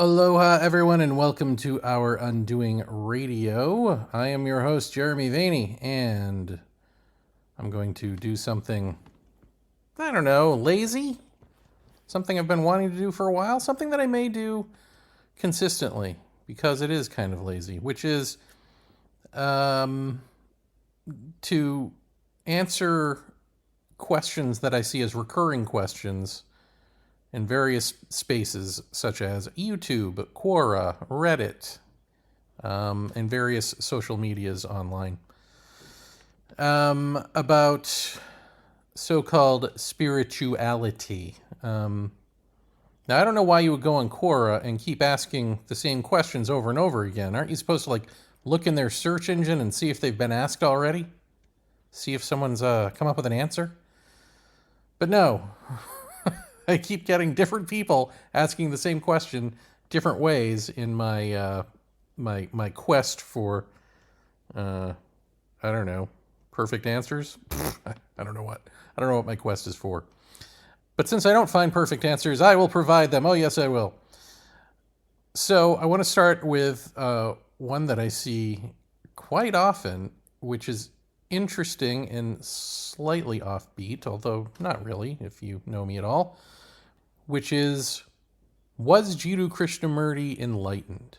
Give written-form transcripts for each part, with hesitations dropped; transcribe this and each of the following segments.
Aloha, everyone, and welcome to our Undoing Radio. I am your host, Jeremy Vaeni, and I'm going to do something, I don't know, lazy? Something I've been wanting to do for a while, something that I may do consistently, because it is kind of lazy, which is to answer questions that I see as recurring questions in various spaces such as YouTube, Quora, Reddit, and various social medias online about so-called spirituality. Now, I don't know why you would go on Quora and keep asking the same questions over and over again. Aren't you supposed to look in their search engine and see if they've been asked already? See if someone's come up with an answer? But no. I keep getting different people asking the same question different ways in my my quest for I don't know, perfect answers. I don't know what my quest is for. But since I don't find perfect answers, I will provide them. Oh yes, I will. So I want to start with one that I see quite often, which is interesting and slightly offbeat, although not really, if you know me at all, which is, was Jiddu Krishnamurti enlightened?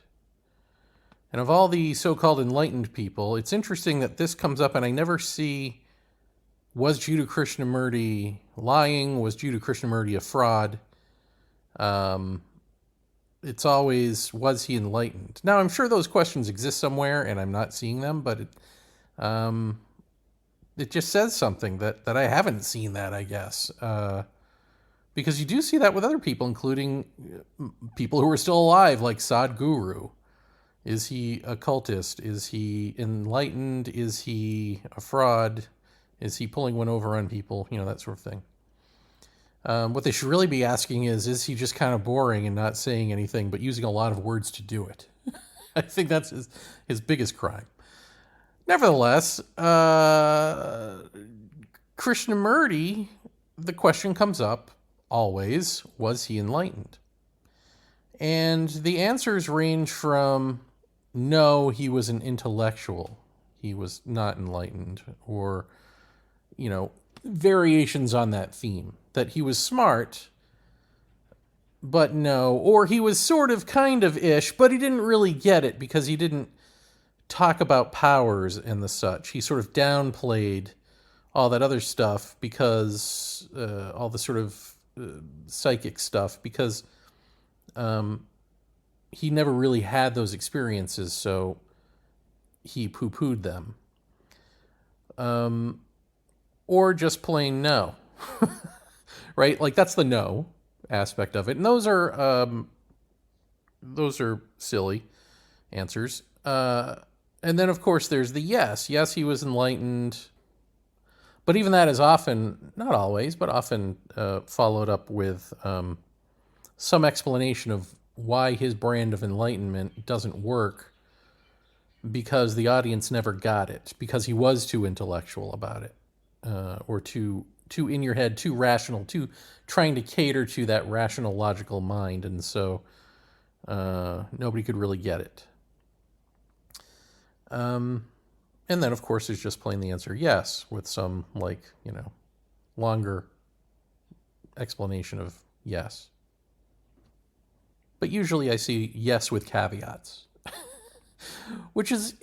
And of all the so-called enlightened people, it's interesting that this comes up and I never see, was Jiddu Krishnamurti lying? Was Jiddu Krishnamurti a fraud? It's always, was he enlightened? Now, I'm sure those questions exist somewhere and I'm not seeing them, but it just says something that I haven't seen that, I guess. Because you do see that with other people, including people who are still alive, like Sadhguru. Is he a cultist? Is he enlightened? Is he a fraud? Is he pulling one over on people? You know, that sort of thing. What they should really be asking is he just kind of boring and not saying anything, but using a lot of words to do it? I think that's his biggest crime. Nevertheless, Krishnamurti, the question comes up always, was he enlightened? And the answers range from, no, he was an intellectual, he was not enlightened, or, you know, variations on that theme, that he was smart, but no, or he was sort of kind of ish, but he didn't really get it because he didn't talk about powers and the such. He sort of downplayed all that other stuff because all the sort of psychic stuff, because he never really had those experiences, so he poo-pooed them. Or just plain no. Right? Like, that's the no aspect of it. And those are silly answers. And then, of course, there's the yes. Yes, he was enlightened. But even that is often, not always, but often followed up with some explanation of why his brand of enlightenment doesn't work, because the audience never got it, because he was too intellectual about it, or too in your head, too rational, too trying to cater to that rational, logical mind, and so nobody could really get it. And then, of course, there's just plain the answer yes, with some, longer explanation of yes. But usually I see yes with caveats, which is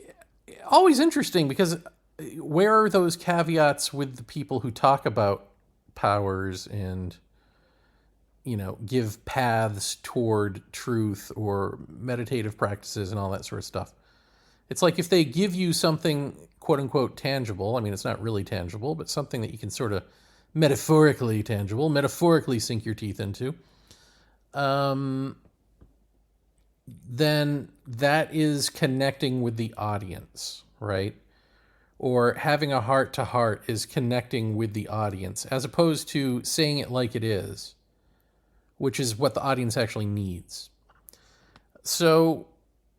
always interesting, because where are those caveats with the people who talk about powers and, give paths toward truth or meditative practices and all that sort of stuff? It's like if they give you something, quote unquote, tangible, I mean, it's not really tangible, but something that you can sort of metaphorically sink your teeth into, then that is connecting with the audience, right? Or having a heart-to-heart is connecting with the audience, as opposed to saying it like it is, which is what the audience actually needs. So,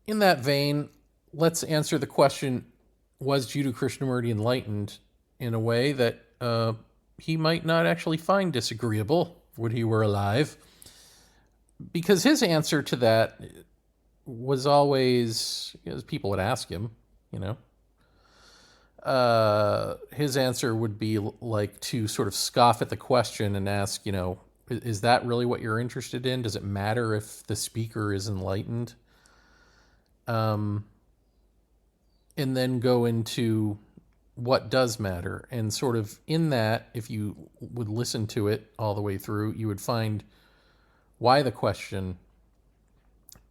in that vein, let's answer the question, was Jiddu Krishnamurti enlightened, in a way that he might not actually find disagreeable when he were alive. because his answer to that was always, as people would ask him, you know, his answer would be like to sort of scoff at the question and ask, is that really what you're interested in? Does it matter if the speaker is enlightened? And then go into what does matter. And sort of in that, if you would listen to it all the way through, you would find why the question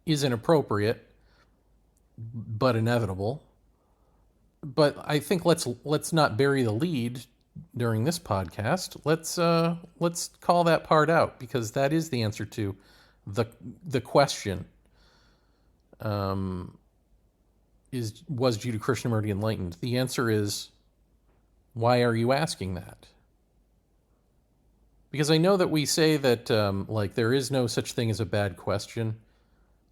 is inappropriate, but inevitable. But I think let's not bury the lead during this podcast. Let's call that part out, because that is the answer to the question. Was Jiddu Krishnamurti enlightened? The answer is, why are you asking that? Because I know that we say that there is no such thing as a bad question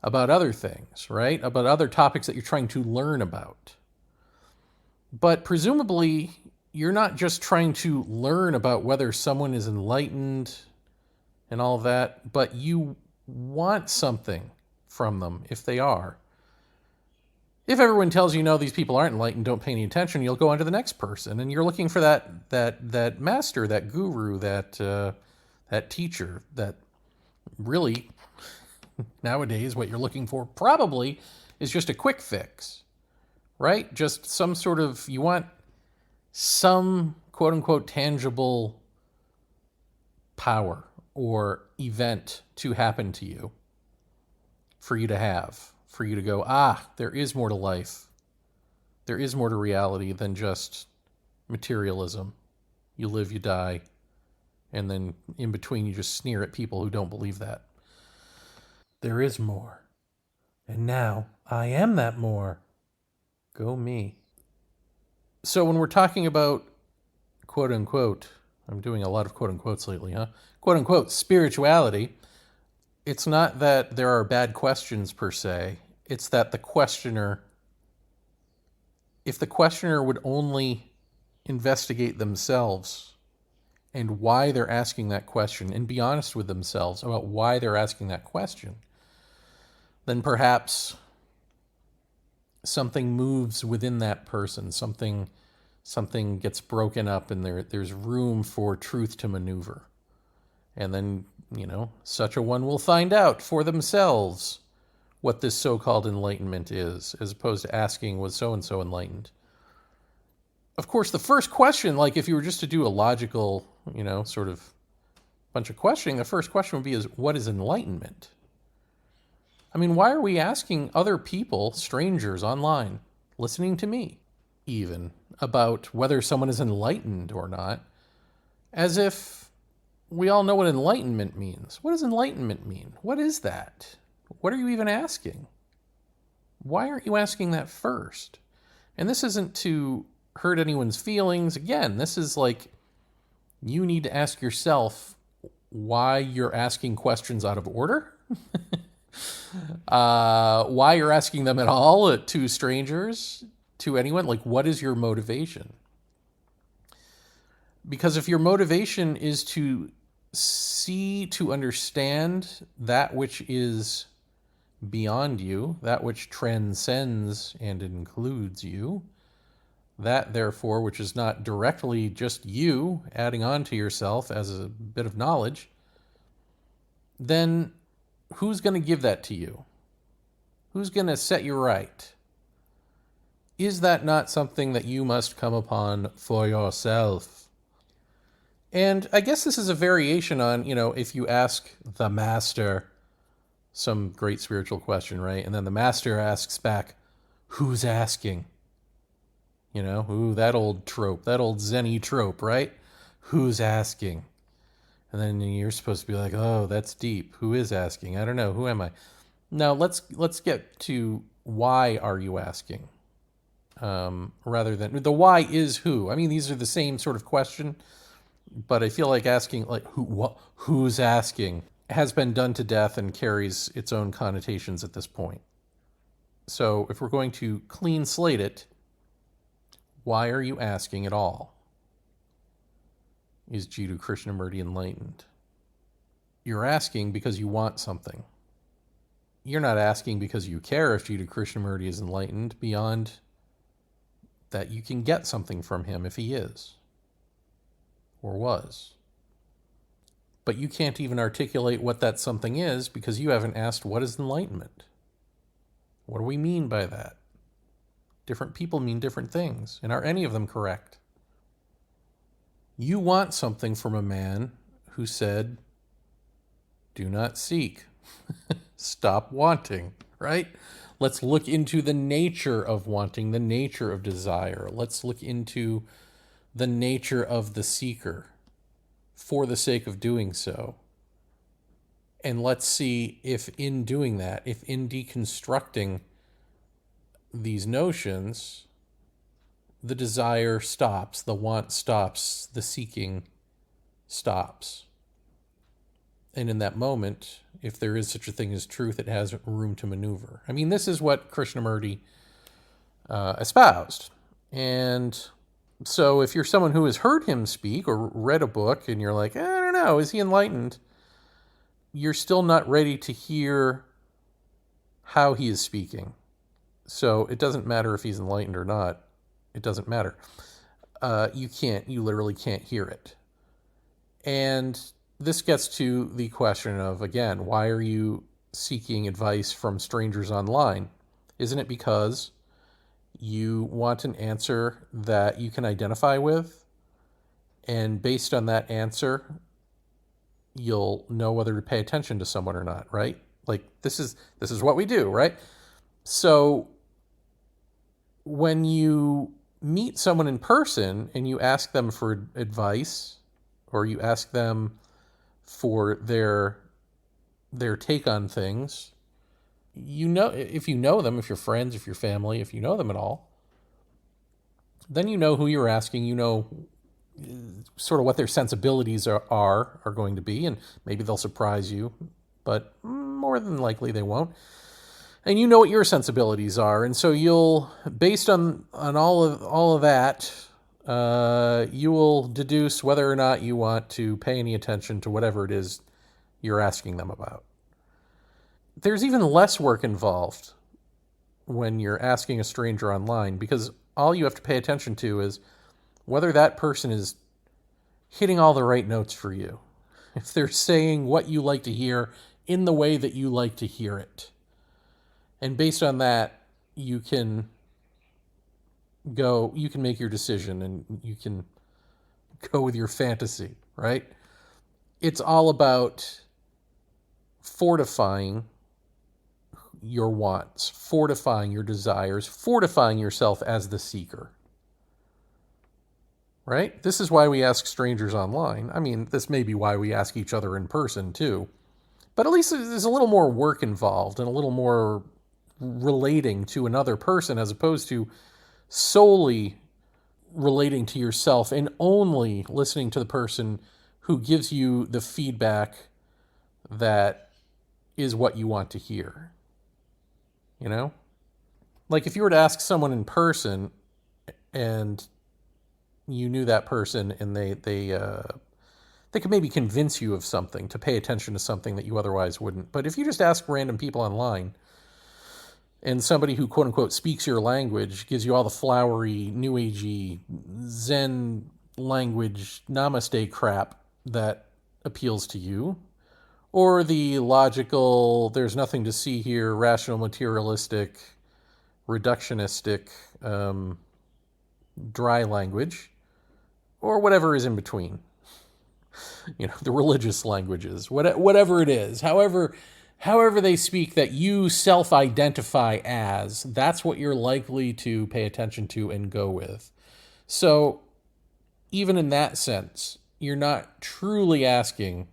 about other things, right? About other topics that you're trying to learn about. But presumably, you're not just trying to learn about whether someone is enlightened and all of that, but you want something from them if they are. If everyone tells you, no, these people aren't enlightened, don't pay any attention, you'll go on to the next person. And you're looking for that master, that guru, that teacher, that really, nowadays, what you're looking for probably is just a quick fix, right? Just some sort of, you want some quote unquote tangible power or event to happen to you for you to have, for you to go, there is more to life. There is more to reality than just materialism. You live, you die, and then in between you just sneer at people who don't believe that. There is more. And now I am that more. Go me. So when we're talking about quote unquote, I'm doing a lot of quote unquotes lately, huh? Quote unquote spirituality, it's not that there are bad questions per se. It's that if the questioner would only investigate themselves and why they're asking that question and be honest with themselves about why they're asking that question, then perhaps something moves within that person. Something gets broken up and there's room for truth to maneuver. And then, such a one will find out for themselves what this so-called enlightenment is, as opposed to asking, was so-and-so enlightened? Of course, the first question, like if you were just to do a logical, sort of bunch of questioning, the first question would be, what is enlightenment? I mean, why are we asking other people, strangers online, listening to me even, about whether someone is enlightened or not, as if we all know what enlightenment means? What does enlightenment mean? What is that? What are you even asking? Why aren't you asking that first? And this isn't to hurt anyone's feelings. Again, this is like, you need to ask yourself why you're asking questions out of order. Why you're asking them at all to strangers, to anyone. Like, what is your motivation? Because if your motivation is to see, to understand that which is beyond you, that which transcends and includes you, that therefore which is not directly just you adding on to yourself as a bit of knowledge, then who's going to give that to you? Who's going to set you right? Is that not something that you must come upon for yourself? And I guess this is a variation on, if you ask the master some great spiritual question, right? And then the master asks back, who's asking? That old trope, that old Zen-y trope, right? Who's asking? And then you're supposed to be like, oh, that's deep. Who is asking? I don't know. Who am I? Now let's get to why are you asking? Rather than the why is who. I mean, these are the same sort of question, but I feel like asking like who's asking has been done to death and carries its own connotations at this point. So if we're going to clean slate it, why are you asking at all? Is Jiddu Krishnamurti enlightened? You're asking because you want something. you're not asking because you care if Jiddu Krishnamurti is enlightened, beyond that you can get something from him if he is or was. But you can't even articulate what that something is because you haven't asked, what is enlightenment? What do we mean by that? Different people mean different things. And are any of them correct? You want something from a man who said, do not seek. Stop wanting, right? Let's look into the nature of wanting, the nature of desire. Let's look into the nature of the seeker for the sake of doing so. And let's see if in doing that, if in deconstructing these notions, the desire stops, the want stops, the seeking stops. And in that moment, if there is such a thing as truth, it has room to maneuver. I mean, this is what Krishnamurti espoused. And so if you're someone who has heard him speak or read a book and you're like, I don't know, is he enlightened? You're still not ready to hear how he is speaking. So it doesn't matter if he's enlightened or not. It doesn't matter. You literally can't hear it. And this gets to the question of, again, why are you seeking advice from strangers online? Isn't it because you want an answer that you can identify with? And based on that answer, you'll know whether to pay attention to someone or not, right? Like this is what we do, right? So when you meet someone in person and you ask them for advice, or you ask them for their take on things, you know, if you know them, if you're friends, if you're family, if you know them at all, then you know who you're asking, you know sort of what their sensibilities are going to be, and maybe they'll surprise you, but more than likely they won't. And you know what your sensibilities are, and so you'll, based on all of that, you will deduce whether or not you want to pay any attention to whatever it is you're asking them about. There's even less work involved when you're asking a stranger online, because all you have to pay attention to is whether that person is hitting all the right notes for you. If they're saying what you like to hear in the way that you like to hear it. And based on that, you can make your decision, and you can go with your fantasy, right? It's all about fortifying your wants, fortifying your desires, fortifying yourself as the seeker, right? This is why we ask strangers online. I mean, this may be why we ask each other in person too, but at least there's a little more work involved and a little more relating to another person as opposed to solely relating to yourself and only listening to the person who gives you the feedback that is what you want to hear. You know? Like if you were to ask someone in person and you knew that person and they could maybe convince you of something, to pay attention to something that you otherwise wouldn't. But if you just ask random people online, and somebody who, quote unquote, speaks your language gives you all the flowery, new agey, Zen language, namaste crap that appeals to you, or the logical, there's nothing to see here, rational, materialistic, reductionistic, dry language, or whatever is in between. You know, the religious languages, whatever it is, however they speak that you self-identify as, that's what you're likely to pay attention to and go with. So even in that sense, you're not truly asking,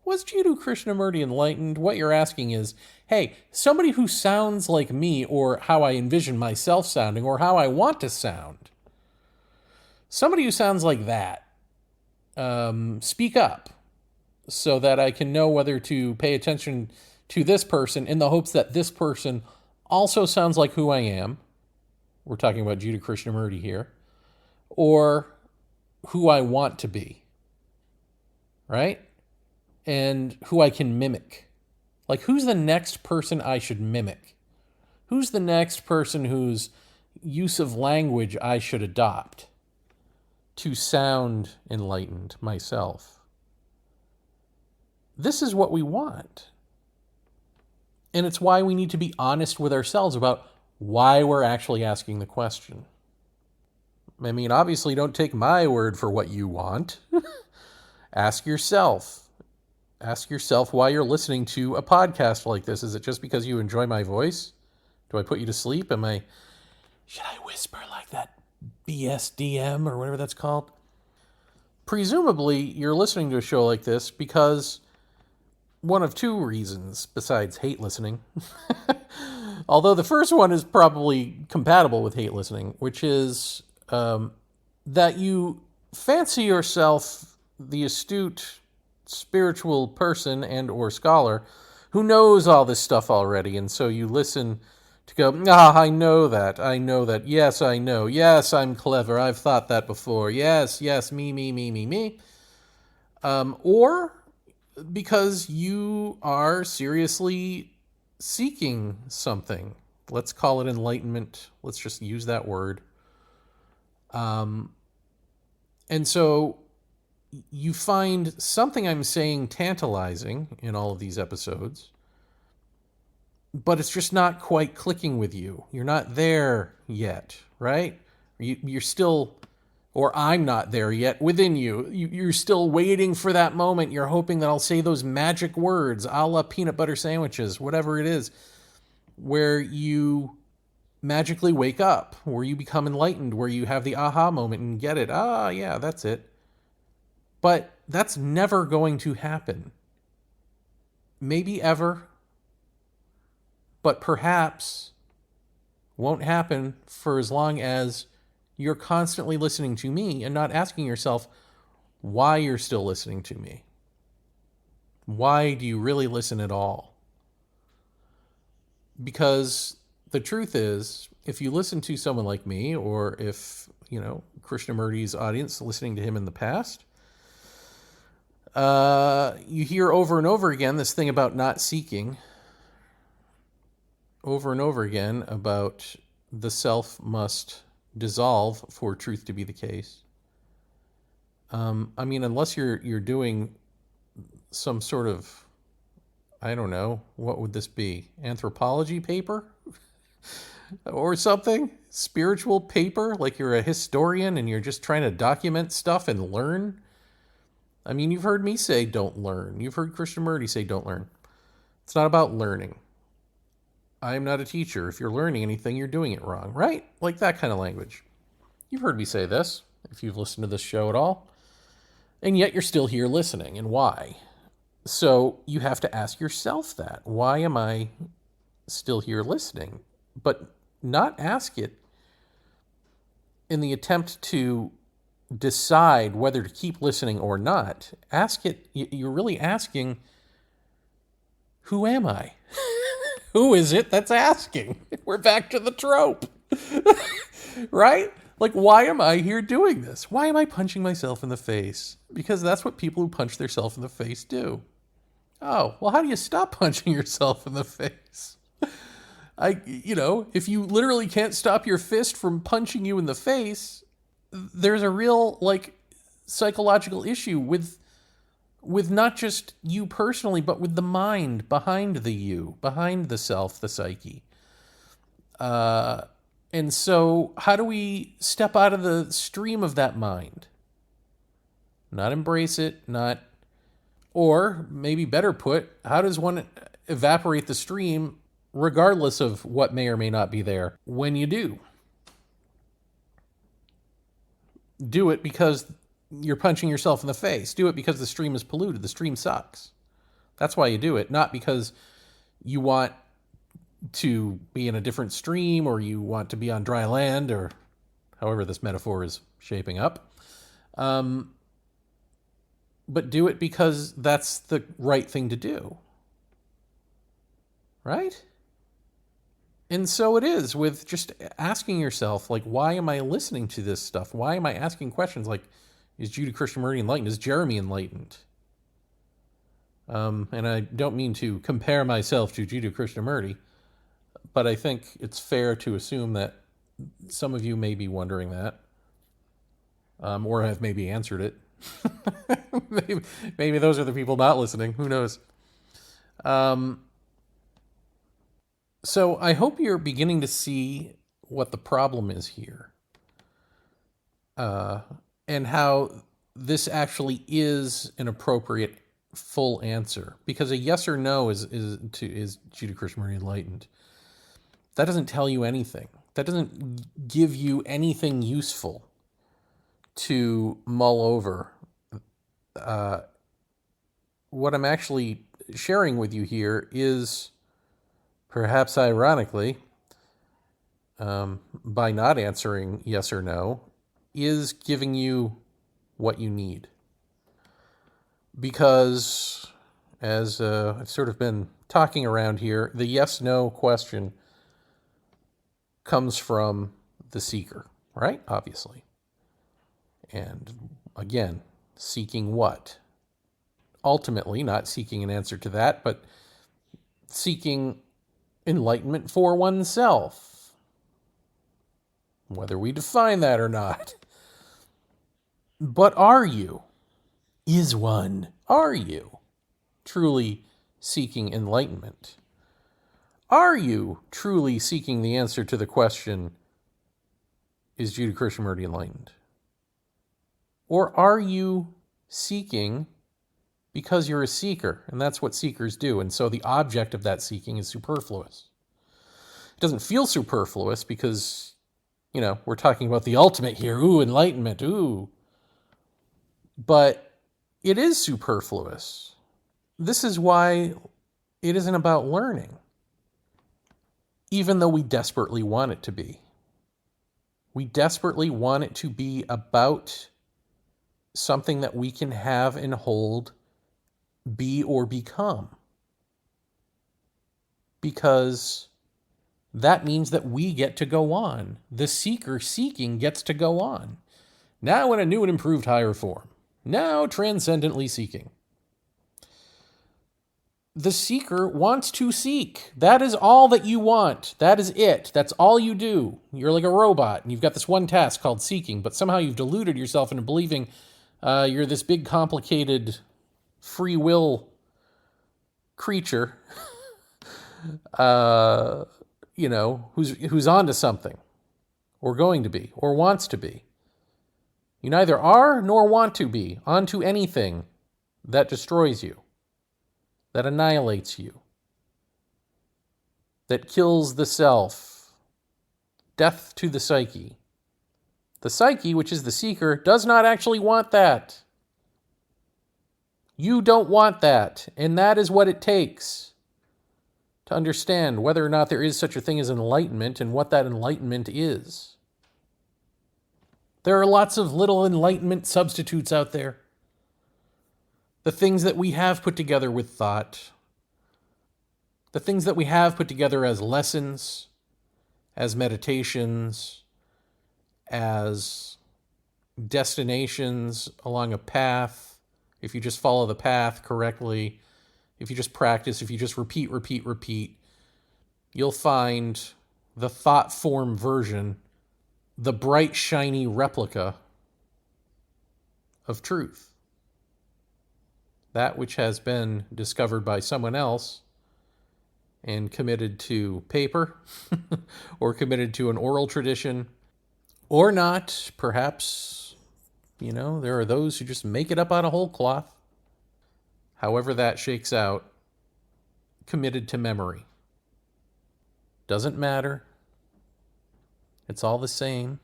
was Jiddu Krishnamurti enlightened? What you're asking is, hey, somebody who sounds like me, or how I envision myself sounding, or how I want to sound, somebody who sounds like that, speak up so that I can know whether to pay attention to this person in the hopes that this person also sounds like who I am. We're talking about Jiddu Krishnamurti here. Or who I want to be. Right? And who I can mimic. Like, who's the next person I should mimic? Who's the next person whose use of language I should adopt to sound enlightened myself? This is what we want. And it's why we need to be honest with ourselves about why we're actually asking the question. I mean, obviously, don't take my word for what you want. Ask yourself. Ask yourself why you're listening to a podcast like this. Is it just because you enjoy my voice? Do I put you to sleep? Should I whisper like that BSDM or whatever that's called? Presumably, you're listening to a show like this because one of two reasons besides hate listening. Although the first one is probably compatible with hate listening, which is that you fancy yourself the astute spiritual person and or scholar who knows all this stuff already, and so you listen to go, I know that, yes, I know, yes, I'm clever, I've thought that before, yes, me. Or because you are seriously seeking something. Let's call it enlightenment. Let's just use that word. And so you find something I'm saying tantalizing in all of these episodes, but it's just not quite clicking with you. You're not there yet, right? You're still, or I'm not there yet within you. You're still waiting for that moment. You're hoping that I'll say those magic words, a la peanut butter sandwiches, whatever it is, where you magically wake up, where you become enlightened, where you have the aha moment and get it. Yeah, that's it. But that's never going to happen. Maybe ever, but perhaps won't happen for as long as you're constantly listening to me and not asking yourself why you're still listening to me. Why do you really listen at all? Because the truth is, if you listen to someone like me, or if, Krishnamurti's audience listening to him in the past, you hear over and over again this thing about not seeking, over and over again about the self must dissolve for truth to be the case. Unless you're doing some sort of, I don't know, what would this be? Anthropology paper? Or something? Spiritual paper? Like you're a historian and you're just trying to document stuff and learn? You've heard me say don't learn. You've heard Krishnamurti say don't learn. It's not about learning. I'm not a teacher. If you're learning anything, you're doing it wrong, right? Like that kind of language. You've heard me say this, if you've listened to this show at all. And yet you're still here listening. And why? So you have to ask yourself that. Why am I still here listening? But not ask it in the attempt to decide whether to keep listening or not. Ask it, you're really asking, who am I? Who is it that's asking? We're back to the trope. Right? Like, why am I here doing this? Why am I punching myself in the face? Because that's what people who punch themselves in the face do. Oh, well, how do you stop punching yourself in the face? If you literally can't stop your fist from punching you in the face, there's a real, psychological issue with not just you personally, but with the mind behind the you, behind the self, the psyche. And so how do we step out of the stream of that mind? Not embrace it, or maybe better put, how does one evaporate the stream regardless of what may or may not be there when you do? Do it because you're punching yourself in the face. Do it because the stream is polluted. The stream sucks. That's why you do it, not because you want to be in a different stream or you want to be on dry land or however this metaphor is shaping up. But do it because that's the right thing to do. Right? And so it is with just asking yourself, why am I listening to this stuff? Why am I asking questions like, is Jiddu Krishnamurti enlightened? Is Jeremy enlightened? And I don't mean to compare myself to Jiddu Krishnamurti, but I think it's fair to assume that some of you may be wondering that, or have maybe answered it. maybe those are the people not listening. Who knows? Um, so I hope you're beginning to see what the problem is here, uh, and how this actually is an appropriate full answer. Because a yes or no is Jiddu Krishnamurti enlightened. That doesn't tell you anything. That doesn't give you anything useful to mull over. What I'm actually sharing with you here is, perhaps ironically, by not answering yes or no, is giving you what you need. Because, as I've sort of been talking around here, the yes-no question comes from the seeker, right? Obviously. And again, seeking what? Ultimately, not seeking an answer to that, but seeking enlightenment for oneself. Whether we define that or not. But are you? Are you truly seeking enlightenment? Are you truly seeking the answer to the question, is Jiddu Krishnamurti enlightened? Or are you seeking because you're a seeker, and that's what seekers do, and so the object of that seeking is superfluous? It doesn't feel superfluous because, we're talking about the ultimate here. Ooh, enlightenment, ooh. But it is superfluous. This is why it isn't about learning, even though we desperately want it to be. We desperately want it to be about something that we can have and hold, be or become. Because that means that we get to go on. The seeker seeking gets to go on. Now in a new and improved higher form. Now transcendently seeking. The seeker wants to seek. That is all that you want. That is it. That's all you do. You're like a robot, and you've got this one task called seeking, but somehow you've deluded yourself into believing you're this big, complicated, free will creature, who's onto something, or going to be, or wants to be. You neither are nor want to be onto anything that destroys you, that annihilates you, that kills the self, death to the psyche. The psyche, which is the seeker, does not actually want that. You don't want that, and that is what it takes to understand whether or not there is such a thing as enlightenment and what that enlightenment is. There are lots of little enlightenment substitutes out there. The things that we have put together with thought, the things that we have put together as lessons, as meditations, as destinations along a path, if you just follow the path correctly, if you just practice, if you just repeat, you'll find the thought form version, the bright, shiny replica of truth. That which has been discovered by someone else and committed to paper or committed to an oral tradition or not. Perhaps, there are those who just make it up out of whole cloth. However that shakes out, committed to memory. Doesn't matter. It's all the same.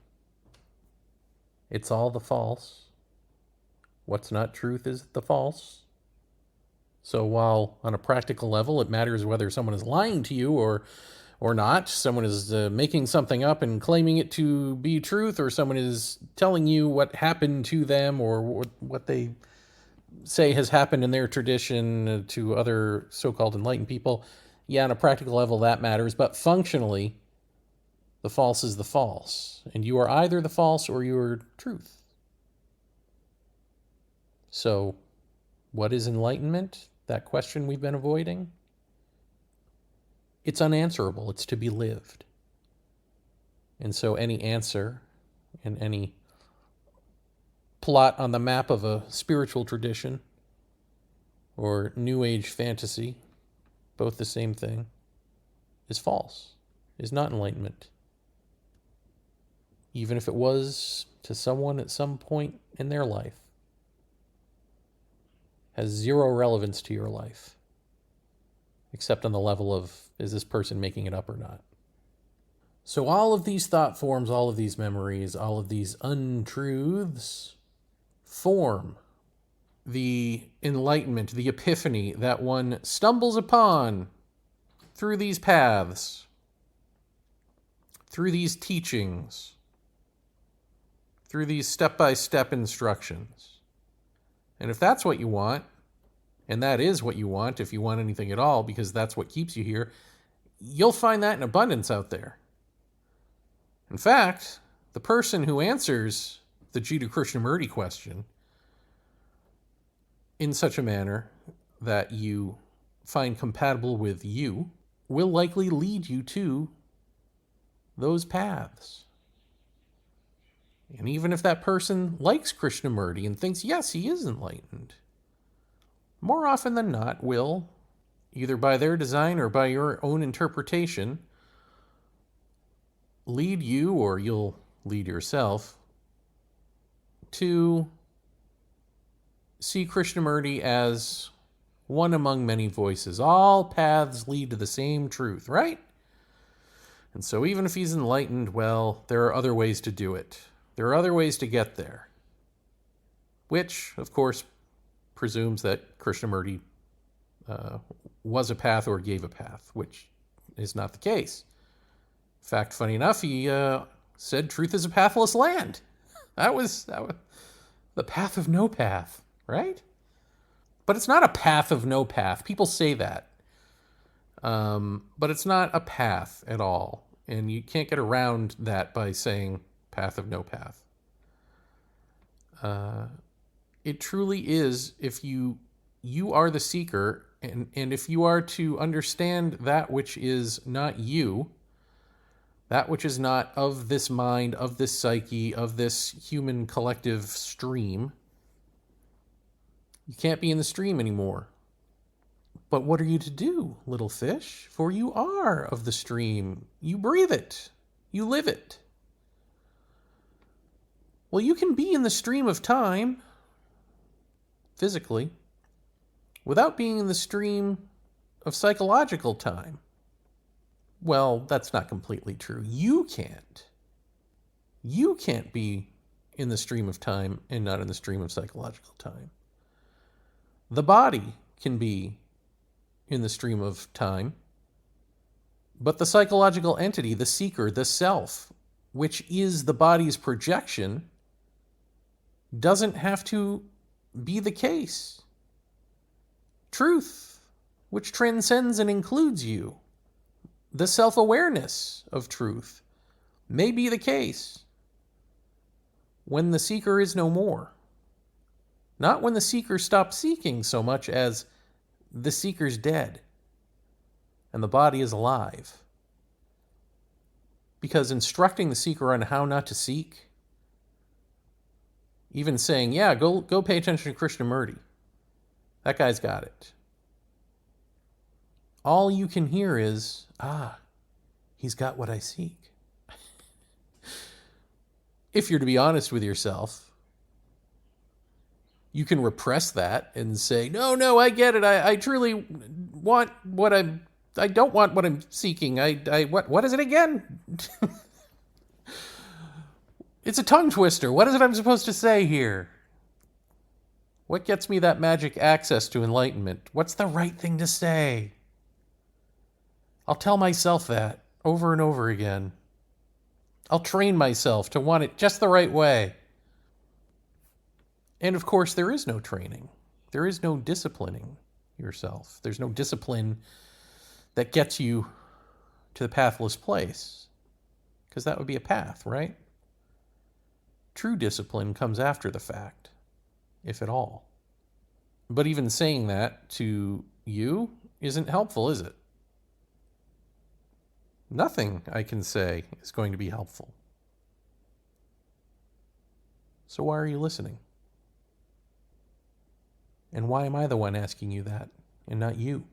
It's all the false. What's not truth is the false. So while on a practical level it matters whether someone is lying to you or not, someone is making something up and claiming it to be truth, or someone is telling you what happened to them or what they say has happened in their tradition to other so-called enlightened people, on a practical level that matters, but functionally the false is the false, and you are either the false or you are truth. So what is enlightenment? that question we've been avoiding, it's unanswerable. It's to be lived. And so any answer and any plot on the map of a spiritual tradition or New Age fantasy, both the same thing, is false, is not enlightenment. Even if it was to someone at some point in their life, has zero relevance to your life, except on the level of, is this person making it up or not? So all of these thought forms, all of these memories, all of these untruths form the enlightenment, the epiphany that one stumbles upon through these paths, through these teachings, through these step-by-step instructions. And if that's what you want, and that is what you want, if you want anything at all, because that's what keeps you here, you'll find that in abundance out there. In fact, the person who answers the Jiddu Krishnamurti question in such a manner that you find compatible with you will likely lead you to those paths. And even if that person likes Krishnamurti and thinks, yes, he is enlightened, more often than not will, either by their design or by your own interpretation, lead you, or you'll lead yourself, to see Krishnamurti as one among many voices. All paths lead to the same truth, right? And so even if he's enlightened, well, there are other ways to do it. There are other ways to get there. Which, of course, presumes that Krishnamurti was a path or gave a path, which is not the case. In fact, funny enough, he said truth is a pathless land. That was the path of no path, right? But it's not a path of no path. People say that. But it's not a path at all. And you can't get around that by saying path of no path. It truly is, if you are the seeker, and if you are to understand that which is not you, that which is not of this mind, of this psyche, of this human collective stream, you can't be in the stream anymore. But what are you to do, little fish? For you are of the stream. You breathe it. You live it. Well, you can be in the stream of time, physically, without being in the stream of psychological time. Well, that's not completely true. You can't. You can't be in the stream of time and not in the stream of psychological time. The body can be in the stream of time, but the psychological entity, the seeker, the self, which is the body's projection, doesn't have to be the case. Truth, which transcends and includes you, the self-awareness of truth, may be the case when the seeker is no more. Not when the seeker stops seeking so much as the seeker's dead and the body is alive. Because instructing the seeker on how not to seek, even saying, yeah, go pay attention to Krishnamurti, that guy's got it. All you can hear is, he's got what I seek. If you're to be honest with yourself, you can repress that and say, no, I get it. I truly want what I don't want what I'm seeking. What is it again? It's a tongue twister. What is it I'm supposed to say here? What gets me that magic access to enlightenment? What's the right thing to say? I'll tell myself that over and over again. I'll train myself to want it just the right way. And of course, there is no training. There is no disciplining yourself. There's no discipline that gets you to the pathless place, because that would be a path, right? True discipline comes after the fact, if at all. But even saying that to you isn't helpful, is it? Nothing I can say is going to be helpful. So why are you listening? And why am I the one asking you that, and not you?